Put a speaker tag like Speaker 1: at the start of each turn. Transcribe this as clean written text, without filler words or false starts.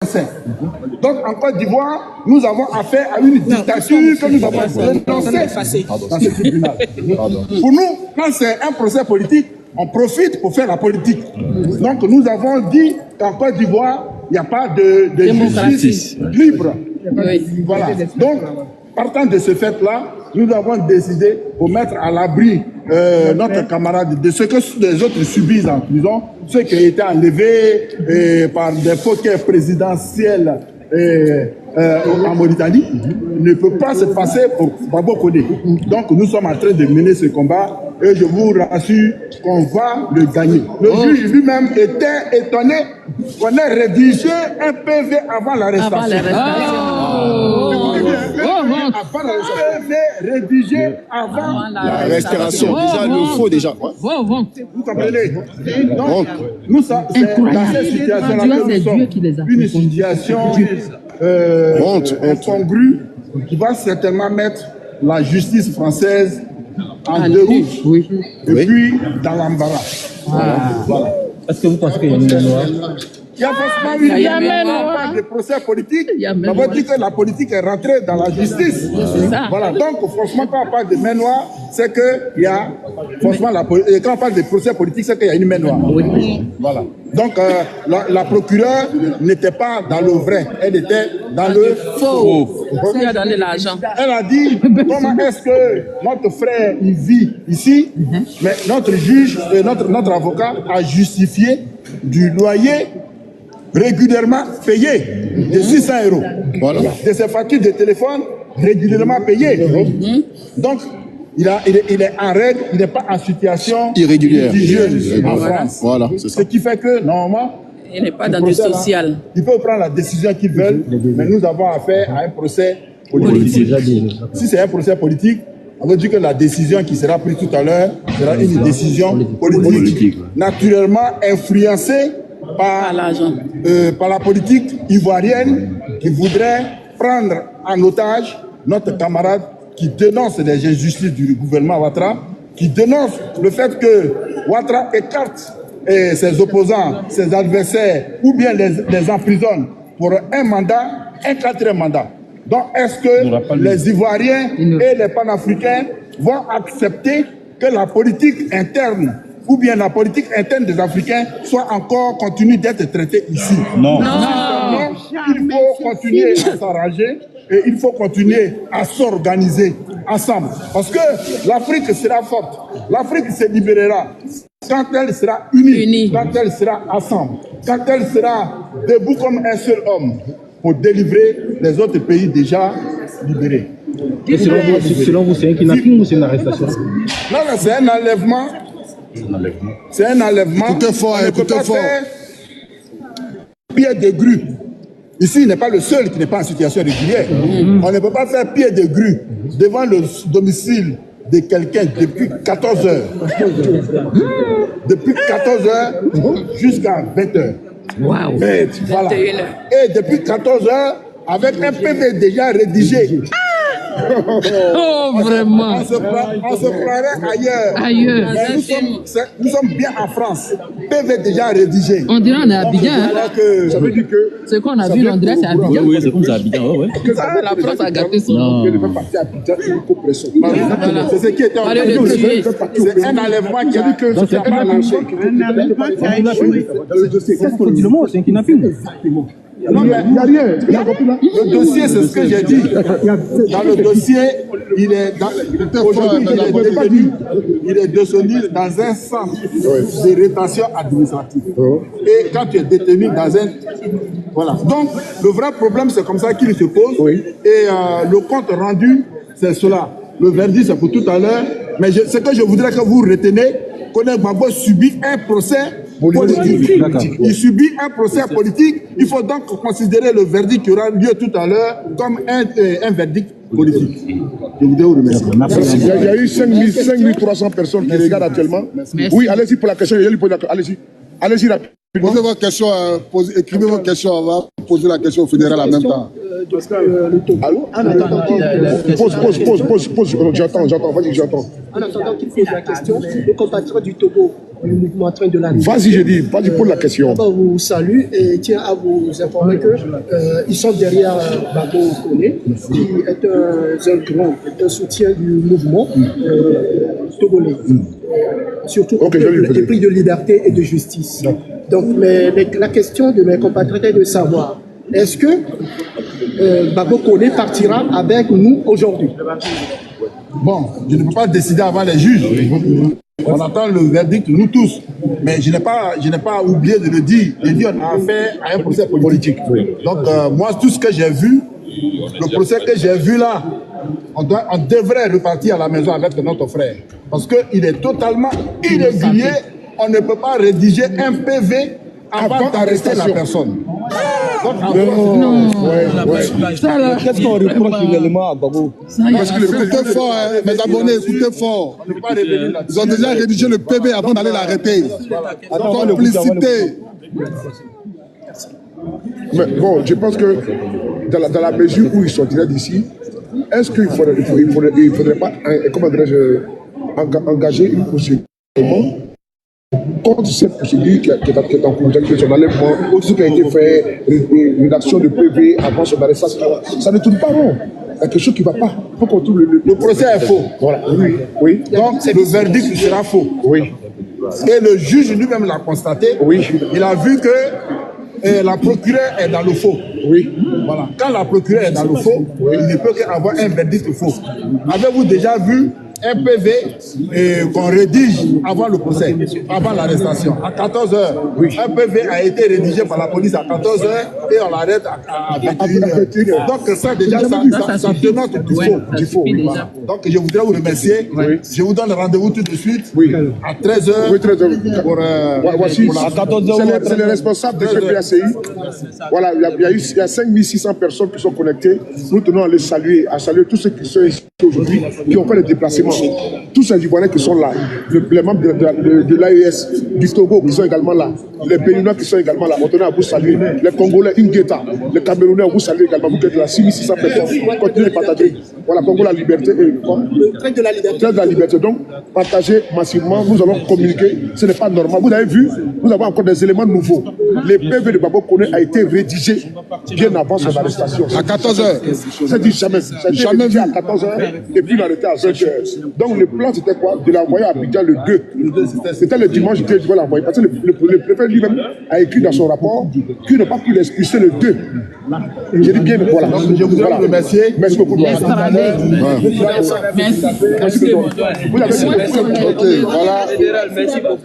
Speaker 1: procès. Donc en Côte d'Ivoire, nous avons affaire à une dictature que nous avons dénoncée dans ce tribunal. Pour nous, quand c'est un procès politique, on profite pour faire la politique. Donc nous avons dit qu'en Côte d'Ivoire, il n'y a pas de justice libre. Voilà. Donc, partant de ce fait-là, nous avons décidé pour mettre à l'abri notre camarade de ce que les autres subissent en prison, ceux qui ont été enlevés par des fauteuils présidentiels en Mauritanie, ne peut pas se passer pour Babo Kodé. Donc nous sommes en train de mener ce combat et je vous rassure qu'on va le gagner. Le juge lui-même était étonné qu'on ait rédigé un PV avant l'arrestation. Rédigé avant la restauration.
Speaker 2: Déjà, il le faut déjà.
Speaker 1: Vous comprenez? Donc, nous sommes dans cette situation-là que nous sommes. Une situation incongrue qui va certainement mettre la justice française en déroute et puis dans l'embarras. Voilà.
Speaker 3: Est-ce que vous pensez qu'il y a une noire?
Speaker 1: Il y a forcément eu pas de procès politique. Ça veut dire que la politique est rentrée dans la justice. Voilà. Donc, franchement, quand on parle de main noire, c'est qu'il y a franchement quand on parle de procès politique, c'est qu'il y a une main noire. Voilà. Donc, la procureure n'était pas dans le vrai, elle était dans le faux.
Speaker 4: Elle a donné l'argent.
Speaker 1: Elle a dit comment est-ce que notre frère il vit ici, mais notre juge, notre avocat a justifié du loyer régulièrement payé de 600 €. Voilà. De ses factures de téléphone régulièrement payées. Donc, il est en règle, il n'est pas en situation
Speaker 2: irrégulière
Speaker 1: en France.
Speaker 2: Voilà, c'est ça.
Speaker 1: Ce qui fait que, normalement,
Speaker 4: il n'est pas dans du social.
Speaker 1: Ils peuvent prendre la décision qu'ils veulent, mais nous avons affaire à un procès politique. Si c'est un procès politique, on veut dire que la décision qui sera prise tout à l'heure sera une décision politique. Naturellement influencée par la politique ivoirienne qui voudrait prendre en otage notre camarade qui dénonce les injustices du gouvernement Ouattara, qui dénonce le fait que Ouattara écarte ses opposants, ses adversaires, ou bien les emprisonne pour un mandat, un 4e mandat. Donc, est-ce que les Ivoiriens et les Panafricains vont accepter que la politique interne ou bien la politique interne des Africains soit encore continue d'être traitée ici? Non. Il faut continuer à s'arranger et il faut continuer à s'organiser ensemble. Parce que l'Afrique sera forte, l'Afrique se libérera quand elle sera unie, quand elle sera ensemble, quand elle sera debout comme un seul homme pour délivrer les autres pays déjà libérés.
Speaker 3: Et selon vous, c'est un kidnapping ou c'est une arrestation?
Speaker 1: Non, c'est un enlèvement. C'est un enlèvement.
Speaker 2: Écoutez fort, écoutez fort.
Speaker 1: Pied de grue. Ici, il n'est pas le seul qui n'est pas en situation régulière. On ne peut pas faire pied de grue devant le domicile de quelqu'un depuis 14 heures. Depuis 14 heures jusqu'à 20 heures.
Speaker 4: Wow.
Speaker 1: Voilà. Et depuis 14 heures, avec un PV déjà rédigé.
Speaker 4: Oh, vraiment.
Speaker 1: On se croirait ailleurs. Mais nous sommes bien en France. PV déjà rédigé.
Speaker 4: On dirait on est à Abidjan.
Speaker 1: Ça veut dire que
Speaker 4: ce qu'on a vu, on dirait c'est Abidjan.
Speaker 3: Oui, c'est comme ça, Abidjan. Ouais.
Speaker 4: La France a gâté son nom.
Speaker 1: C'est ce qui était en train de c'est un enlèvement qui a été lâché.
Speaker 3: Le dossier, qu'est-ce qu'on dit le mot? C'est un kidnapping.
Speaker 1: Non, mais il n'y a rien. Le dossier, c'est ce que j'ai dit. Dans le dossier, il est détenu dans un centre de rétention administrative. Et quand tu es détenu dans un... Voilà. Donc, le vrai problème, c'est comme ça qu'il se pose. Et le compte rendu, c'est cela. Le verdict, c'est pour tout à l'heure. Mais ce que je voudrais que vous retenez, Koné Gbagbo subit un procès politique. Il subit un procès politique. Il faut donc considérer le verdict qui aura lieu tout à l'heure comme un verdict politique. Je vous remercie.
Speaker 2: Il y a eu 5300 personnes qui regardent actuellement. Oui, allez-y pour la question. Allez-y. Allez-y rapidement. Posez vos questions, écrivez vos questions avant de poser la question au fédéral en même temps.
Speaker 5: le Togo. En attendant
Speaker 2: Pause. J'attends. Vas-y, j'attends.
Speaker 5: En attendant qu'il pose la question, nos compatriotes du Togo, le mouvement en train de la
Speaker 2: Vas-y, j'ai dit. Vas-y, pose la question.
Speaker 5: On vous salue et tient à vous informer qu'ils sont derrière Babo Koné, qui est un grand, un soutien du mouvement togolais. Surtout les prix de liberté et de justice. Donc, la question de mes compatriotes est de savoir, est-ce que Babo Koné partira avec nous aujourd'hui?
Speaker 1: Bon, je ne peux pas décider avant les juges. On attend le verdict, nous tous. Mais je n'ai pas oublié de le dire. J'ai dit on a affaire à un procès politique. Donc, moi, tout ce que j'ai vu, le procès que j'ai vu là, on devrait repartir à la maison avec notre frère. Parce qu'il est totalement irrégulier. On ne peut pas rédiger un PV avant d'arrêter la personne.
Speaker 3: Qu'est-ce qu'on reproche réellement à Babo?
Speaker 6: Parce que écoutez fort, mes abonnés, écoutez fort. Ils ont déjà rédigé le PV avant d'aller l'arrêter. Complicité.
Speaker 2: Mais bon, je pense que dans la mesure où ils sortiraient d'ici, est-ce qu'il ne faudrait pas, comment dirais-je, engager une procédure contre cette procédure qui est en cours, son enlèvement, tout ce qui a été fait, rédaction de PV avant son arrestation, ça ne tourne pas rond. Il y a quelque chose qui ne va pas. Il faut qu'on trouve le
Speaker 1: procès est faux.
Speaker 2: Voilà. Oui.
Speaker 1: Donc le verdict sera faux.
Speaker 2: Oui.
Speaker 1: Et le juge lui-même l'a constaté.
Speaker 2: Oui.
Speaker 1: Il a vu que la procureure est dans le faux.
Speaker 2: Oui.
Speaker 1: Voilà. Quand la procureure est dans le faux, il ne peut qu'avoir un verdict faux. Avez-vous déjà vu un PV qu'on rédige avant le procès, avant l'arrestation, à 14h. Un PV a été rédigé par la police à 14h et on l'arrête à 21h. Donc ça déjà, ça dénote du faux. Voilà. Donc je voudrais vous remercier. Je vous donne rendez-vous tout de suite à 13h.
Speaker 2: Oui, 13h. Voici,
Speaker 1: à
Speaker 2: 14h. C'est les responsables de GPACI. Voilà, il y a 5600 personnes qui sont connectées. Nous tenons à saluer tous ceux qui sont ici aujourd'hui, qui ont fait le déplacement. Tous ces Ivoiriens qui sont là, les membres de l'AES, du Togo qui sont également là, les Béninois qui sont également là, on tenait à vous saluer, les Congolais, Ingeta, les Camerounais, on vous salue également, vous êtes là, 6600 personnes, continuez de partager. Voilà, Congo la liberté et quoi?
Speaker 5: Le trait de la liberté.
Speaker 2: Le trait de la liberté, donc partagez massivement, nous allons communiquer, ce n'est pas normal. Vous avez vu, nous avons encore des éléments nouveaux. Les PV de Babo Koné a été rédigé bien avant son arrestation.
Speaker 6: À 14h.
Speaker 2: C'est dit jamais. Jamais vu à 14h et puis l'arrêté à 20h. Donc le plan c'était quoi? De l'envoyer à Abidjan le 2. C'était le dimanche que je dois l'envoyer. Parce que le préfet lui-même a écrit dans son rapport qu'il n'a pas pu l'expulser le 2. J'ai dit bien, voilà.
Speaker 1: Donc je voudrais vous remercier.
Speaker 2: Merci beaucoup.
Speaker 4: Merci.
Speaker 2: Vous avez dit.
Speaker 6: Ok, voilà.
Speaker 4: Merci beaucoup.